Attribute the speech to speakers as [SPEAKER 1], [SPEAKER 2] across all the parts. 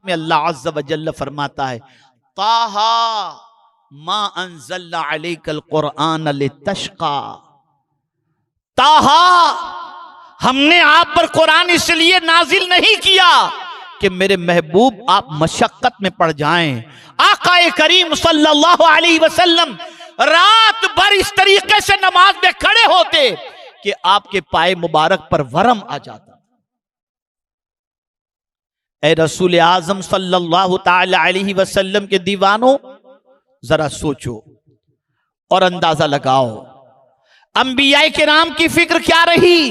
[SPEAKER 1] में अल्लाह अज़्ज़ व जल्ल फरमाता है, ताहा मा अंज़लना अलैकल कुरआन लितश्क़ा। ताहा, हमने आप पर कुरान इसलिए नाजिल नहीं किया कि मेरे महबूब आप मशक्कत में पड़ जाएं। आकाए करीम सल्लल्लाहु अलैहि वसल्लम रात भर इस तरीके से नमाज में खड़े होते कि आपके पाए मुबारक पर वरम आ जाता। ए रसूल आजम सल्लल्लाहु ताला अलैहि वसल्लम के दीवानों, जरा सोचो और अंदाजा लगाओ, अंबियाए किराम की फिक्र क्या रही,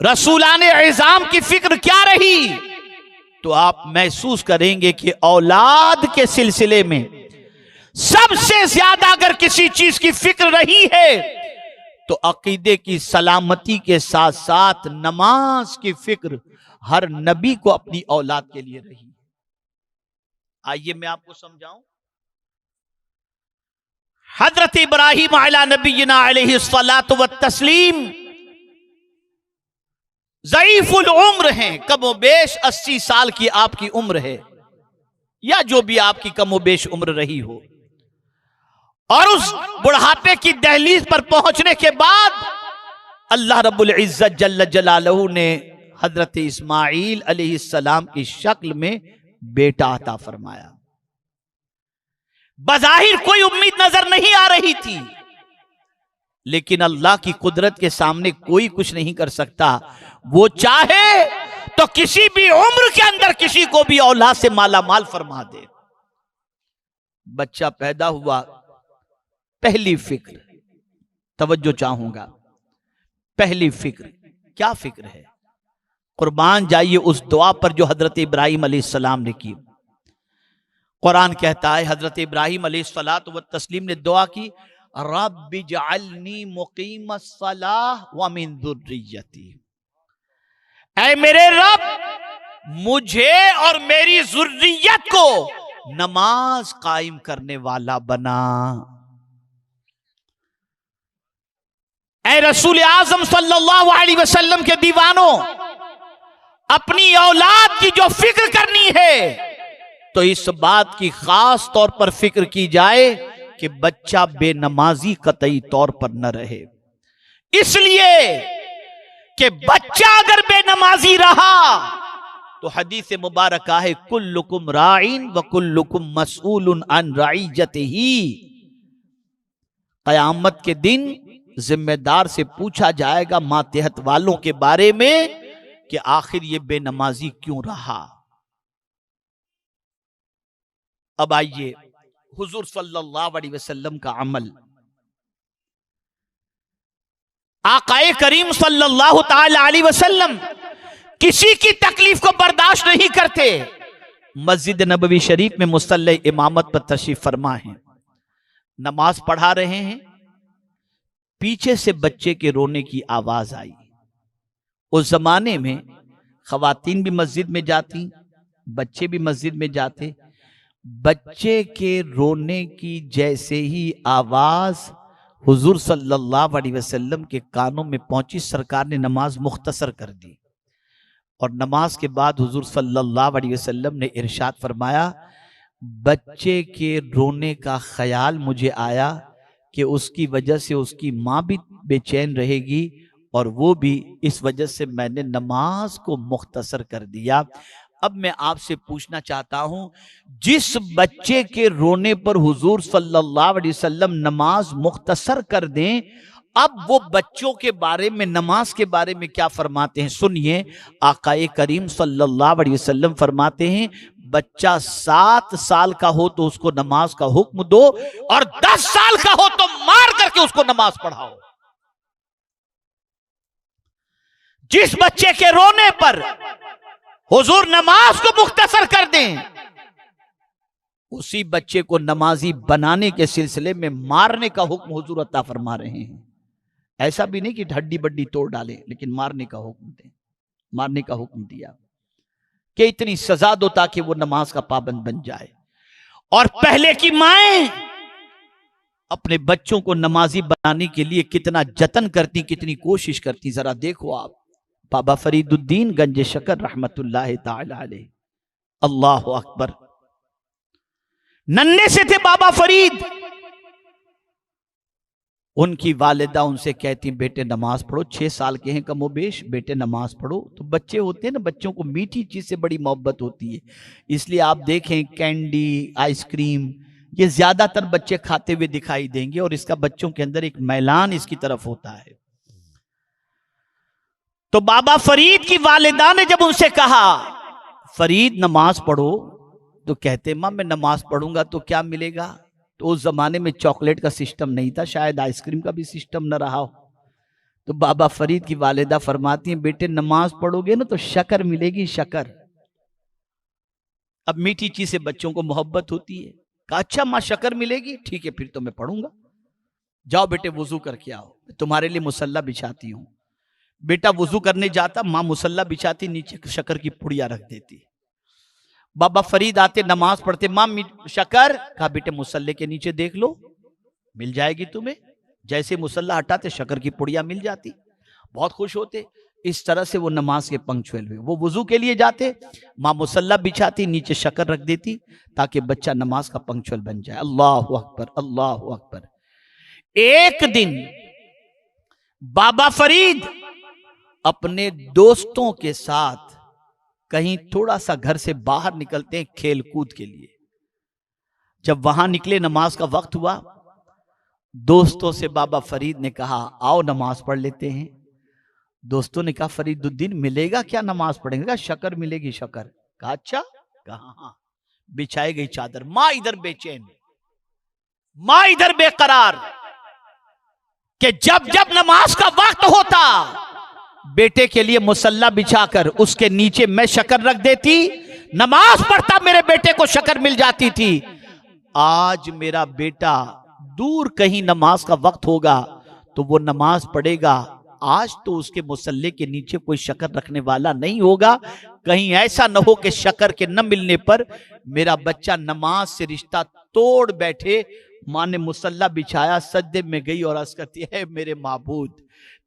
[SPEAKER 1] रसूलाने इज़ाम की फिक्र क्या रही। तो आप महसूस करेंगे कि औलाद के सिलसिले में सबसे ज्यादा अगर किसी चीज की फिक्र रही है तो अकीदे की सलामती के साथ साथ नमाज की फिक्र हर नबी को अपनी औलाद के लिए रही। आइए मैं आपको समझाऊं। हजरत इब्राहिम अला नबीना अलैहिस्सलातु व तस्लीम ज़ईफुल उम्र हैं, कमोबेश 80 साल की आपकी उम्र है या जो भी आपकी कमोबेश उम्र रही हो, और उस बुढ़ापे की दहलीज पर पहुंचने के बाद अल्लाह रब्बुल इज्जत जल्ल जलालहू ने हजरत इस्माइल अलैहिस्सलाम की शक्ल में बेटा अता फरमाया। बज़ाहिर कोई उम्मीद नजर नहीं आ रही थी, लेकिन अल्लाह की कुदरत के सामने कोई कुछ नहीं कर सकता। वो चाहे तो किसी भी उम्र के अंदर किसी को भी औलाद से माला माल फरमा दे। बच्चा पैदा हुआ, पहली फिक्र, तवज्जो चाहूंगा, पहली फिक्र क्या फिक्र है? कुर्बान जाइए उस दुआ पर जो हजरत इब्राहिम अलैहिस्सलाम ने की। कुरान कहता है हजरत इब्राहिम अलैहिस्सलातु व तस्लीम ने दुआ की, रब्बि जअलनी मुकीमस्सलाह व मिन ज़ुर्रिय्यती। ऐ मेरे रब, मुझे और मेरी ज़ुर्रियत को नमाज कायम करने वाला बना। ऐ रसूल आज़म सल्लल्लाहु अलैहि वसल्लम के दीवानों, अपनी औलाद की जो फिक्र करनी है तो इस बात की खास तौर पर फिक्र की जाए कि बच्चा बेनमाजी कतई तौर पर न रहे। इसलिए कि बच्चा अगर बेनमाजी रहा तो हदीस मुबारक है, कुल्लुकुम राइन व कुल्लुकुम मसऊलुन अन रईयतिही। कयामत के दिन जिम्मेदार से पूछा जाएगा मातहत वालों के बारे में कि आखिर ये बेनमाजी क्यों रहा। अब आइए हुजूर सल्लल्लाहु अलैहि वसल्लम का अमल। आकाए करीम सल्लल्लाहु ताला अलैहि वसल्लम किसी की तकलीफ को बर्दाश्त नहीं करते। मस्जिद नबवी शरीफ में मुसल्ले इमामत पर तशरीफ फरमा है, नमाज पढ़ा रहे हैं, पीछे से बच्चे के रोने की आवाज आई। उस जमाने में खवातीन भी मस्जिद में जाती, बच्चे भी मस्जिद में जाते। बच्चे के रोने की जैसे ही आवाज हुजूर सल्लल्लाहु अलैहि वसल्लम के कानों में पहुंची, सरकार ने नमाज मुख्तसर कर दी और नमाज के बाद हुजूर सल्लल्लाहु अलैहि वसल्लम ने इरशाद फरमाया, बच्चे के रोने का ख्याल मुझे आया कि उसकी वजह से उसकी माँ भी बेचैन रहेगी और वो भी, इस वजह से मैंने नमाज को मुख्तसर कर दिया। अब मैं आपसे पूछना चाहता हूं, जिस बच्चे के रोने पर हुजूर सल्लल्लाहु अलैहि वसल्लम नमाज मुख्तसर कर दें, अब वो बच्चों के बारे में, नमाज के बारे में क्या फरमाते हैं? सुनिए, आकाए करीम सल्लल्लाहु अलैहि वसल्लम फरमाते हैं, बच्चा 7 साल का हो तो उसको नमाज का हुक्म दो और 10 साल का हो तो मार करके उसको नमाज पढ़ाओ। जिस बच्चे के रोने पर हुजूर नमाज को मुख्तसर कर दें, उसी बच्चे को नमाजी बनाने के सिलसिले में मारने का हुक्म हुजूर अता फरमा रहे हैं। ऐसा भी नहीं कि हड्डी बड्डी तोड़ डाले, लेकिन मारने का हुक्म दें, मारने का हुक्म दिया कि इतनी सजा दो ताकि वो नमाज का पाबंद बन जाए। और पहले की माएं अपने बच्चों को नमाजी बनाने के लिए कितना जतन करती, कितनी कोशिश करती, जरा देखो आप। बाबा फरीदुद्दीन गंज शकर रहमतुल्लाह ताला अलैह, अल्लाह अकबर। नन्हे से थे बाबा फरीद, उनकी वालिदा उनसे कहती बेटे नमाज पढ़ो, 6 साल के हैं कमोबेश, बेटे नमाज पढ़ो। तो बच्चे होते हैं ना, बच्चों को मीठी चीज से बड़ी मोहब्बत होती है, इसलिए आप देखें कैंडी, आइसक्रीम, ये ज्यादातर बच्चे खाते हुए दिखाई देंगे और इसका बच्चों के अंदर एक मैलान इसकी तरफ होता है। तो बाबा फरीद की वालिदा ने जब उनसे कहा फरीद नमाज पढ़ो, तो कहते मां मैं नमाज पढ़ूंगा तो क्या मिलेगा। तो उस जमाने में चॉकलेट का सिस्टम नहीं था, शायद आइसक्रीम का भी सिस्टम न रहा हो। तो बाबा फरीद की वालिदा फरमाती हैं बेटे नमाज पढ़ोगे ना तो शक्कर मिलेगी, शक्कर। अब मीठी चीज से बच्चों को मोहब्बत होती है। कहा अच्छा मां शक्कर मिलेगी, ठीक है फिर तो मैं पढ़ूंगा। जाओ बेटे वुजू करके आओ, तुम्हारे लिए मुसल्ला बिछाती हूं। बेटा वुजू करने जाता, मां मुसल्ला बिछाती, नीचे शक्कर की पुड़िया रख देती। बाबा फरीद आते, नमाज पढ़ते, मां शक्कर। कहा बेटे मुसल्ले के नीचे देख लो, मिल जाएगी तुम्हें। जैसे मुसल्ला हटाते शक्कर की पुड़िया मिल जाती, बहुत खुश होते। इस तरह से वो नमाज के पंक्चुअल हुए। वो वुजू के लिए जाते, मां मुसल्ला बिछाती, नीचे शक्कर रख देती ताकि बच्चा नमाज का पंक्चुअल बन जाए। अल्लाह अकबर, अल्लाह अकबर। एक दिन बाबा फरीद अपने दोस्तों के साथ कहीं थोड़ा सा घर से बाहर निकलते हैं खेल कूद के लिए। जब वहां निकले, नमाज का वक्त हुआ, दोस्तों से बाबा फरीद ने कहा आओ नमाज पढ़ लेते हैं। दोस्तों ने कहा फरीदुद्दीन मिलेगा क्या नमाज पढ़ेंगे? कहा शक्कर मिलेगी, शक्कर। कहा अच्छा? कहा हाँ। बिछाई गई चादर, मां इधर बेचैन, मां इधर बेकरार कि जब जब नमाज का वक्त होता बेटे के लिए मुसल्ला बिछाकर उसके नीचे मैं शक्कर रख देती, नमाज पढ़ता, मेरे बेटे को शक्कर मिल जाती थी। आज मेरा बेटा दूर कहीं नमाज का वक्त होगा तो वो नमाज पढ़ेगा, आज तो उसके मुसल्ले के नीचे कोई शक्कर रखने वाला नहीं होगा। कहीं ऐसा न हो कि शक्कर के न मिलने पर मेरा बच्चा नमाज से रिश्ता तोड़ बैठे। मां ने मुसल्ला बिछाया, सज्दे में गई और अर्ज करती है मेरे माबूद,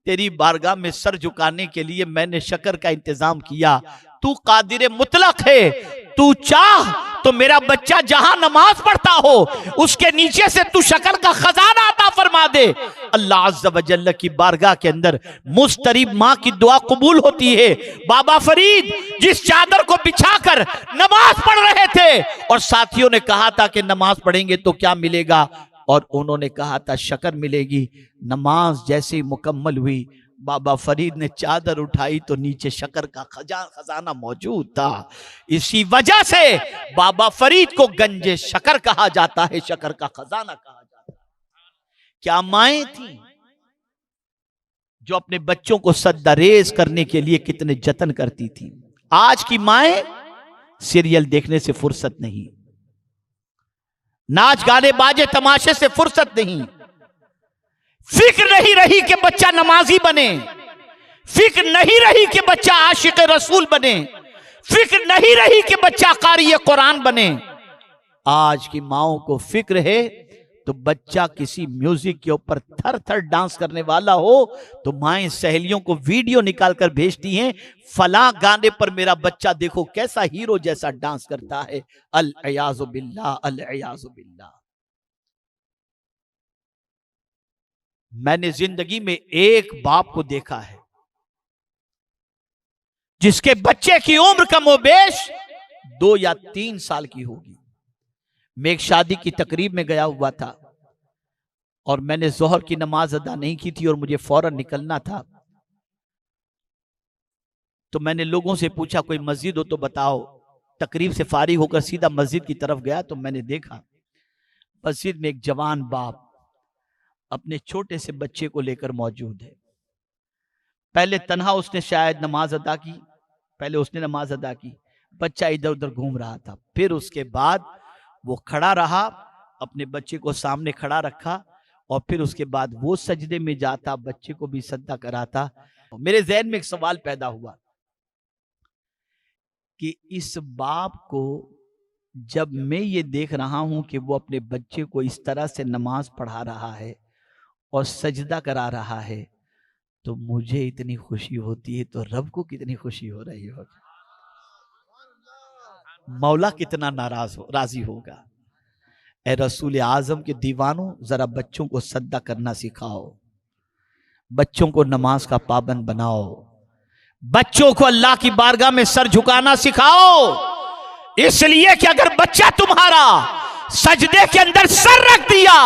[SPEAKER 1] तेरी बारगाह में सर झुकाने के लिए मैंने शक्कर का इंतजाम किया। तू कादिर मुतलक है, तू चाह तो मेरा बच्चा जहां नमाज पढ़ता हो उसके नीचे से तू शक्कर का खजाना अता फरमा दे। अल्लाह अज़्ज़ व जल्ल की बारगाह के अंदर मुस्तरीब मां की दुआ कबूल होती है। बाबा फरीद जिस चादर को बिछाकर नमाज पढ़ रहे थे और साथियों ने कहा था कि नमाज पढ़ेंगे तो क्या मिलेगा, और उन्होंने कहा था शक्कर मिलेगी। नमाज जैसे ही मुकम्मल हुई, बाबा फरीद ने चादर उठाई तो नीचे शक्कर का खजाना मौजूद था। इसी वजह से बाबा फरीद को गंजे शक्कर कहा जाता है, शक्कर का खजाना कहा जाता है। क्या माएं थी जो अपने बच्चों को सद्दारेज करने के लिए कितने जतन करती थी। आज की माएं सीरियल देखने से फुर्सत नहीं, नाच गाने बाजे तमाशे से फुर्सत नहीं, फिक्र नहीं रही कि बच्चा नमाजी बने, फिक्र नहीं रही कि बच्चा आशिक रसूल बने, फिक्र नहीं रही कि बच्चा कारी कुरान बने। आज की माओं को फिक्र है तो बच्चा किसी म्यूजिक के ऊपर थर थर डांस करने वाला हो तो माएं सहेलियों को वीडियो निकाल कर भेजती हैं, फला गाने पर मेरा बच्चा देखो कैसा हीरो जैसा डांस करता है। अल अयाज़ु बिल्लाह, अल अयाज़ु बिल्लाह। मैंने जिंदगी में एक बाप को देखा है जिसके बच्चे की उम्र कमोबेश 2 या 3 साल की होगी। मैं एक शादी की तकरीब में गया हुआ था और मैंने जोहर की नमाज अदा नहीं की थी और मुझे फौरन निकलना था। तो मैंने लोगों से पूछा कोई मस्जिद हो तो बताओ। तकरीब से फारिग होकर सीधा मस्जिद की तरफ गया तो मैंने देखा मस्जिद में एक जवान बाप अपने छोटे से बच्चे को लेकर मौजूद है। पहले तन्हा उसने शायद नमाज अदा की, पहले उसने नमाज अदा की, बच्चा इधर उधर घूम रहा था। फिर उसके बाद वो खड़ा रहा, अपने बच्चे को सामने खड़ा रखा और फिर उसके बाद वो सजदे में जाता, बच्चे को भी सजदा कराता। मेरे ज़हन में एक सवाल पैदा हुआ कि इस बाप को जब मैं ये देख रहा हूं कि वो अपने बच्चे को इस तरह से नमाज पढ़ा रहा है और सजदा करा रहा है तो मुझे इतनी खुशी होती है, तो रब को कितनी खुशी हो रही होगी। मौला कितना नाराज हो राजी होगा। ए रसूल आजम के दीवानों, जरा बच्चों को सद्दा करना सिखाओ, बच्चों को नमाज का पाबंद बनाओ, बच्चों को अल्लाह की बारगाह में सर झुकाना सिखाओ। इसलिए कि अगर बच्चा तुम्हारा सजदे के अंदर सर रख दिया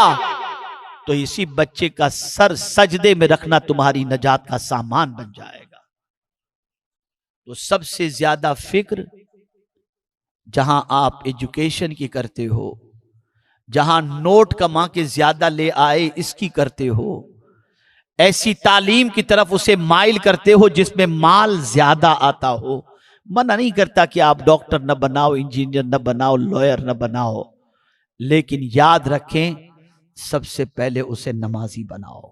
[SPEAKER 1] तो इसी बच्चे का सर सजदे में रखना तुम्हारी नजात का सामान बन जाएगा। तो सबसे ज्यादा फिक्र जहां आप एजुकेशन की करते हो, जहां नोट कमा के ज्यादा ले आए इसकी करते हो, ऐसी तालीम की तरफ उसे माइल करते हो जिसमें माल ज्यादा आता हो। मना नहीं करता कि आप डॉक्टर न बनाओ, इंजीनियर न बनाओ, लॉयर न बनाओ, लेकिन याद रखें सबसे पहले उसे नमाजी बनाओ,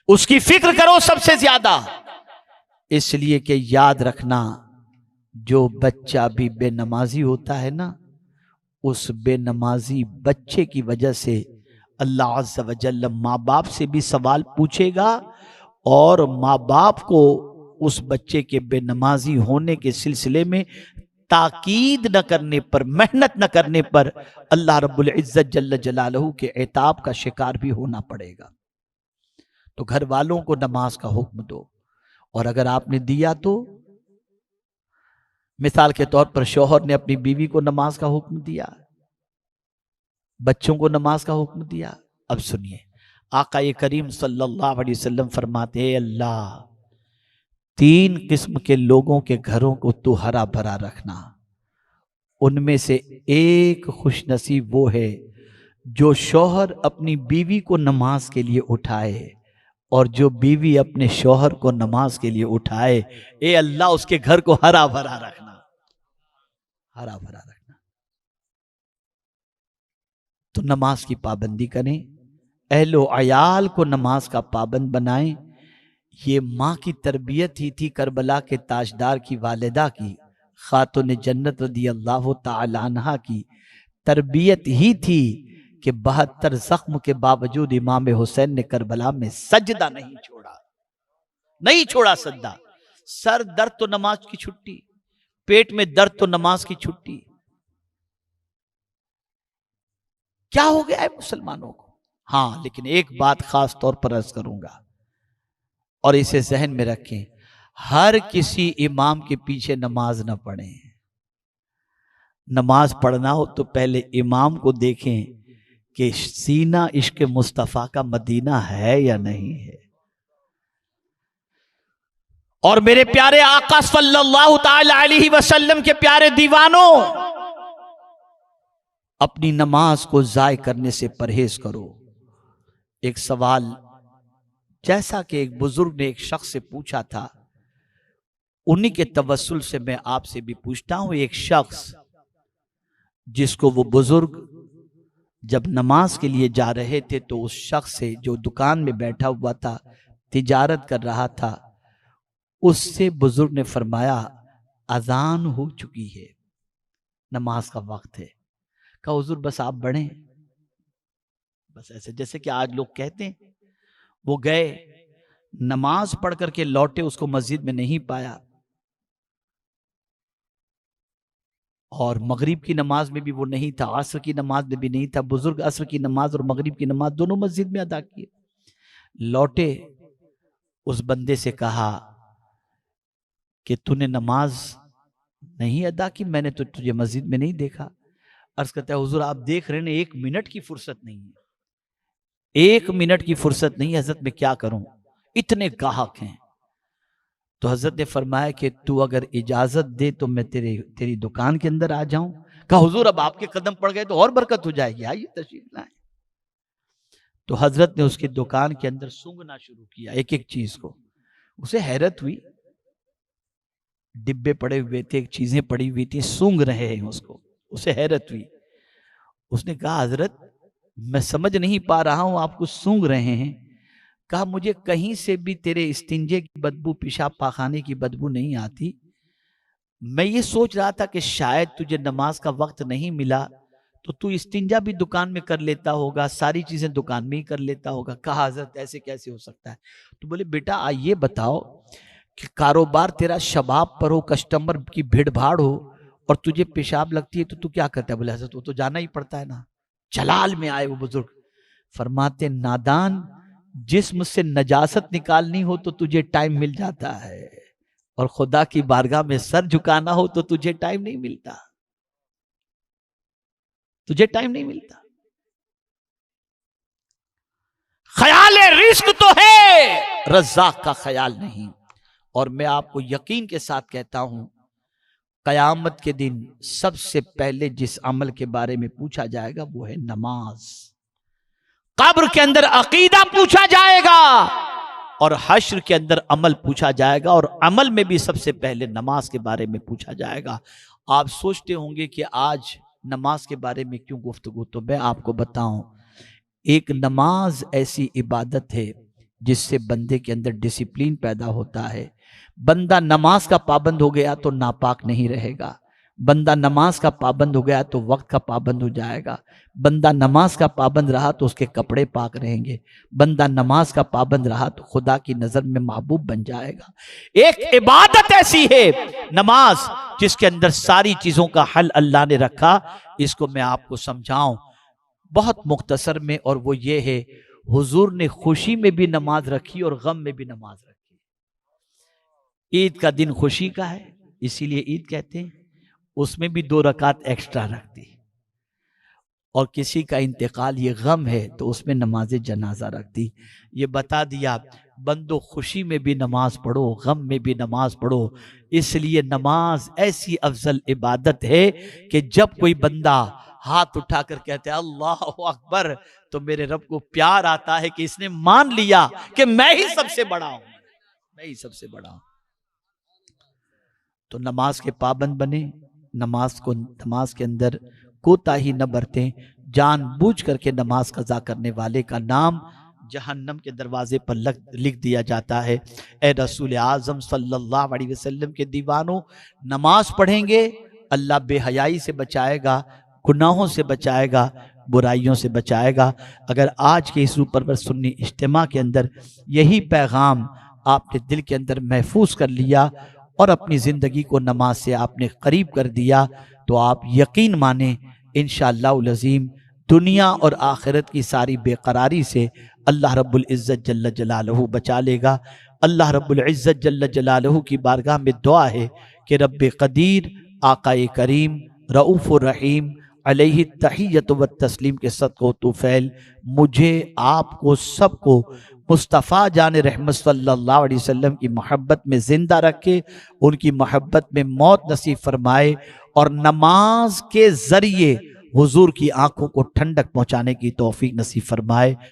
[SPEAKER 1] उसकी फिक्र करो सबसे ज्यादा। इसलिए कि याद रखना, जो बच्चा भी बेनमाजी होता है ना, उस बेनमाजी बच्चे की वजह से अल्लाह अज़्ज़ा व जल्ल माँ बाप से भी सवाल पूछेगा और माँ बाप को उस बच्चे के बेनमाजी होने के सिलसिले में ताकीद न करने पर, मेहनत न करने पर अल्लाह रब्बुल इज्जत जल्ल जलालहू के इताब का शिकार भी होना पड़ेगा। तो घर वालों को नमाज का हुक्म दो, और अगर आपने दिया तो मिसाल के तौर पर शौहर ने अपनी बीवी को नमाज का हुक्म दिया, बच्चों को नमाज का हुक्म दिया। अब सुनिए, आका ये करीम सल्लल्लाहु अलैहि वसल्लम फरमाते हैं, अल्लाह 3 किस्म के लोगों के घरों को तू हरा भरा रखना, उनमें से एक खुशनसीब वो है जो शौहर अपनी बीवी को नमाज के लिए उठाए और जो बीवी अपने शौहर को नमाज के लिए उठाए। ए अल्लाह उसके घर को हरा भरा रखना, हरा भरा रखना। तो नमाज की पाबंदी करें, अहलो अयाल को नमाज का पाबंद बनाएं। ये माँ की तरबियत ही थी, करबला के ताजदार की वालिदा की, खातून जन्नत रदी अल्लाह तआला अन्हा की तरबियत ही थी कि 72 जख्म के बावजूद इमाम हुसैन ने करबला में सजदा नहीं छोड़ा, नहीं छोड़ा सजदा। सर दर्द तो नमाज की छुट्टी, पेट में दर्द तो नमाज की छुट्टी। क्या हो गया है मुसलमानों को? हाँ, लेकिन एक बात खास तौर पर अर्ज करूंगा और इसे जहन में रखें, हर किसी इमाम के पीछे नमाज न पढ़ें। नमाज पढ़ना हो तो पहले इमाम को देखें कि सीना इश्क मुस्तफा का मदीना है या नहीं है। और मेरे प्यारे आका सल्लल्लाहु ताला अलैहि वसल्लम के प्यारे दीवानों, अपनी नमाज को जाय करने से परहेज करो। एक सवाल जैसा कि एक बुजुर्ग ने एक शख्स से पूछा था, उन्हीं के तवस्सुल से मैं आपसे भी पूछता हूं। एक शख्स जिसको वो बुजुर्ग जब नमाज के लिए जा रहे थे तो उस शख्स से जो दुकान में बैठा हुआ था, तिजारत कर रहा था, उससे बुजुर्ग ने फरमाया अजान हो चुकी है, नमाज का वक्त है। कहा हुजूर बस आप बढ़ें, बस ऐसे जैसे कि आज लोग कहते हैं। वो गए, नमाज पढ़ करके लौटे, उसको मस्जिद में नहीं पाया, और मगरिब की नमाज में भी वो नहीं था, असर की नमाज में भी नहीं था। बुजुर्ग असर की नमाज और मगरिब की नमाज दोनों मस्जिद में अदा किए। लौटे, उस बंदे से कहा कि तूने नमाज नहीं अदा की, मैंने तो तुझे मस्जिद में नहीं देखा। अर्ज करता है हुजूर आप देख रहे हैं 1 मिनट की फुर्सत नहीं है, 1 मिनट की फुर्सत नहीं है हजरत, मैं क्या करूं, इतने गाहक हैं। तो हजरत ने फरमाया कि तू अगर इजाजत दे तो मैं तेरी दुकान के अंदर आ जाऊं। कहा हुजूर अब आपके कदम पड़ गए तो और बरकत हो जाएगी, आइए तशरीफ लाएं। तो हजरत ने उसकी दुकान के अंदर सूंघना शुरू किया एक एक चीज को। उसे हैरत हुई, डिब्बे पड़े हुए थे, चीजें पड़ी हुई थी, सूंघ रहे हैं उसको। उसे हैरत हुई। उसने कहा हजरत मैं समझ नहीं पा रहा हूं आप कुछ सूंघ रहे हैं। कहा मुझे कहीं से भी तेरे इस्तिंजे की बदबू, पेशाब पाखाने की बदबू नहीं आती। मैं ये सोच रहा था कि शायद तुझे नमाज का वक्त नहीं मिला तो तू इस्तिंजा भी दुकान में कर लेता होगा, सारी चीजें दुकान में ही कर लेता होगा। कहा हजरत ऐसे कैसे हो सकता है? तो बोले बेटा आइए बताओ कि कारोबार तेरा शबाब पर हो, कस्टमर की भीड़ भाड़ हो, और तुझे पेशाब लगती है तो तू क्या करता है? बोले हजरत वो तो जाना ही पड़ता है ना। जलाल में आए वो बुजुर्ग, फरमाते नादान, जिस्म से नजासत निकालनी हो तो तुझे टाइम मिल जाता है, और खुदा की बारगाह में सर झुकाना हो तो तुझे टाइम नहीं मिलता, तुझे टाइम नहीं मिलता। ख्याल रिस्क तो है, रज़्ज़ाक़ का ख्याल नहीं। और मैं आपको यकीन के साथ कहता हूं, कयामत के दिन सबसे पहले जिस अमल के बारे में पूछा जाएगा वो है नमाज। कब्र के अंदर अकीदा पूछा जाएगा और हश्र के अंदर अमल पूछा जाएगा, और अमल में भी सबसे पहले नमाज के बारे में पूछा जाएगा। आप सोचते होंगे कि आज नमाज के बारे में क्यों गुफ्तगू, तो मैं आपको बताऊं, एक नमाज ऐसी इबादत है जिससे बंदे के अंदर डिसिप्लिन पैदा होता है। बंदा नमाज का पाबंद हो गया तो नापाक नहीं रहेगा, बंदा नमाज का पाबंद हो गया तो वक्त का पाबंद हो जाएगा, बंदा नमाज का पाबंद रहा तो उसके कपड़े पाक रहेंगे, बंदा नमाज का पाबंद रहा तो खुदा की नजर में महबूब बन जाएगा। एक इबादत ऐसी है नमाज जिसके अंदर सारी चीजों का हल अल्लाह ने रखा। इसको मैं आपको समझाऊं बहुत मुख्तसर में, और वो ये है, हुजूर ने खुशी में भी नमाज रखी और गम में भी नमाज रखी। ईद का दिन खुशी का है इसीलिए ईद कहते हैं, उसमें भी 2 रकात एक्स्ट्रा रख दी, और किसी का इंतकाल ये गम है तो उसमें नमाज जनाजा रख दी। ये बता दिया बंदो खुशी में भी नमाज पढ़ो, गम में भी नमाज पढ़ो। इसलिए नमाज ऐसी अफजल इबादत है कि जब कोई बंदा हाथ उठाकर कहते हैं अल्लाह अकबर, तो मेरे रब को प्यार आता है कि इसने मान लिया कि मैं ही सबसे बड़ा हूं, मैं ही सबसे बड़ा हूं। तो नमाज के पाबंद बने, नमाज के अंदर कोताही न बरतें। जानबूझ करके नमाज कज़ा करने वाले का नाम जहन्नम के दरवाजे पर लिख दिया जाता है। ए रसूल आज़म सल्लल्लाहु अलैहि वसल्लम के दीवानों, नमाज पढ़ेंगे अल्लाह बेहयाई से बचाएगा, गुनाहों से बचाएगा, बुराइयों से बचाएगा। अगर आज के इस ऊपर सुन्नी इज्तिमा के अंदर यही पैगाम आपने दिल के अंदर महफूज कर लिया और अपनी ज़िंदगी को नमाज से आपने करीब कर दिया, तो आप यकीन माने इंशाअल्लाह अज़ीम दुनिया और आखिरत की सारी बेकरारी से अल्लाह रब्बुल इज़्ज़त जल्ल जलालहू बचा लेगा। अल्लाह रब्बुल इज़्ज़त जल्ल जलालहू की बारगाह में दुआ है कि रब्बे क़दीर आक़ाए करीम रऊफ़ुर रहीम अलैहि तहियत व तस्लीम के सदक़ो तुफ़ैल मुझे आपको सबको मुस्तफ़ा जान रहमत सल्लल्लाहु अलैहि वसल्लम की मोहब्बत में ज़िंदा रखे, उनकी मोहब्बत में मौत नसीब फरमाए, और नमाज के ज़रिए हुजूर की आंखों को ठंडक पहुँचाने की तौफीक नसीब फरमाए।